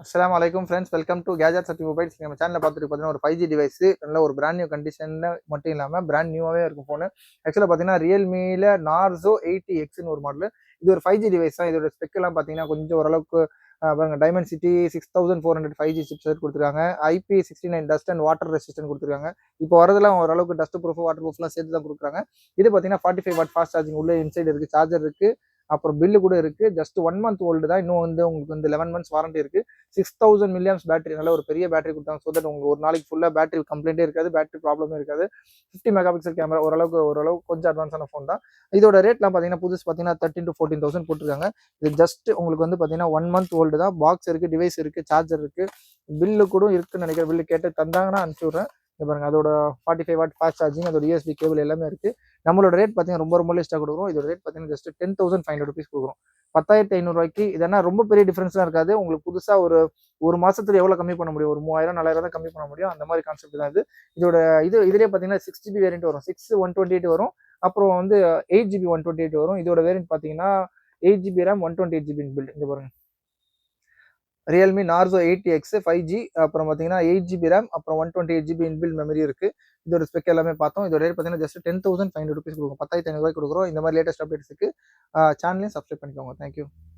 அஸ்ஸலாமு அலைக்கும் friends, welcome to gadget Sathi mobiles. நம்ம சேனலில் பார்த்துட்டு பார்த்தீங்கன்னா ஒரு 5G டிவைஸ், நல்ல ஒரு பிராண்ட் நியூ கண்டிஷனில் மட்டும் இல்லாமல் பிராண்ட் நியூவாகவே இருக்கும் ஃபோனு. ஆக்சுவலாக பார்த்தீங்கன்னா ரியல்மியில் நார்சோ 80Xன்னு ஒரு மாடல். இது ஒரு 5G டிவைஸ் தான். இதோட ஸ்பெக்கெல்லாம் பார்த்தீங்கன்னா கொஞ்சம் ஓரளவுக்கு பாருங்க, டைமண்ட் சிட்டி 6400 5G சிப்செட் கொடுத்துருக்காங்க. IP69 dust and water resistant கொடுத்துருக்காங்க. இப்போ வரதெல்லாம் ஓரளவுக்கு டஸ்ட் ப்ரூஃப், வாட்டர் ப்ரூஃப்லாம் சேர்த்து தான் கொடுக்குறாங்க. இது பார்த்தீங்கன்னா 45 வாட் ஃபாஸ்ட் சார்ஜிங் உள்ள இன்சைட் இருக்குது, சார்ஜர் இருக்குது, அப்புறம் பில்லு கூட இருக்குது. ஜஸ்ட் 1 மந்த் ஓல்டு தான். இன்னும் வந்து உங்களுக்கு வந்து 11 மந்த்ஸ் வாரண்டி இருக்குது. 6000 மில்லியம்ஸ் பேட்டரி, நல்ல ஒரு பெரிய பேட்டரி கொடுத்தாங்க. ஸோ தட் உங்களுக்கு ஒரு நாளைக்கு ஃபுல்லாக பேட்டரி கம்ப்ளைண்டே இருக்காது, பேட்டரி ப்ராப்ளமே இருக்காது. 50 மெகா பிக்சல் கேமரா, ஓரளவுக்கு கொஞ்சம் அட்வான்ஸான ஃபோன் தான். இதோட ரேட்லாம் பார்த்தீங்கன்னா புதுசு பார்த்தீங்கன்னா 13 to 14,000 போட்டிருக்காங்க. இது ஜஸ்ட் உங்களுக்கு வந்து பார்த்தீங்கன்னா 1 மந்த் ஓல்டு தான். பாக்ஸ் இருக்குது, டிவைஸ் இருக்குது, சார்ஜர் இருக்குது, பில்லு கூட இருக்குன்னு நினைக்கிறேன். பில்லு கேட்டு தந்தாங்கன்னா அனுப்பிச்சி விட்றேன். இங்க பாருங்க, அதோட 45 வாட் ஃபாஸ்ட் சார்ஜிங், அதோட USB கேபிள் எல்லாமே இருக்கு. நம்மளோட ரேட் பார்த்தீங்கன்னா ரொம்ப லிஸ்ட்டாக கொடுக்குறோம். இதோட ரேட் பார்த்தீங்கன்னா ஜஸ்ட் 10,500 ருபீஸ் கொடுக்குறோம். 10,500 இதனா ரொம்ப பெரிய டிஃபரன்ஸ்லாம் இருக்காது. உங்களுக்கு புதுசாக ஒரு மாசத்துல எவ்வளோ கம்மி பண்ண முடியும்? ஒரு 3000 4000 தான் கம்மி பண்ண முடியும். அந்த மாதிரி கான்செப்ட் தான் இது. இதோட இதுலேயே பார்த்தீங்கன்னா 6GB வேரியன்ட் வரும், 6 128 வரும், அப்புறம் வந்து 8GB 128 வரும். இதோட வேரியன்ட் பார்த்தீங்கன்னா 8GB RAM 128GB பில்ட். இங்க பாருங்க, ரியல்மி நார்சோ 80X 5G, அப்புறம் பார்த்தீங்கன்னா 8GB RAM, அப்புறம் 128GB இன்பில்ட் மெமரி இருக்கு. இதோட ஸ்பெக் எல்லாமே பார்த்தோம். இதோட ரேட் பார்த்தீங்கன்னா ஜஸ்ட் 10,500 ருபீஸ் கொடுக்கும். 10,500 கொடுக்குறோம். இந்த மாதிரி லேட்டஸ்ட் அப்டேட்ஸுக்கு சேனலையும் சப்ஸ்கிரைப் பண்ணிக்கோங்க. தேங்க்யூ.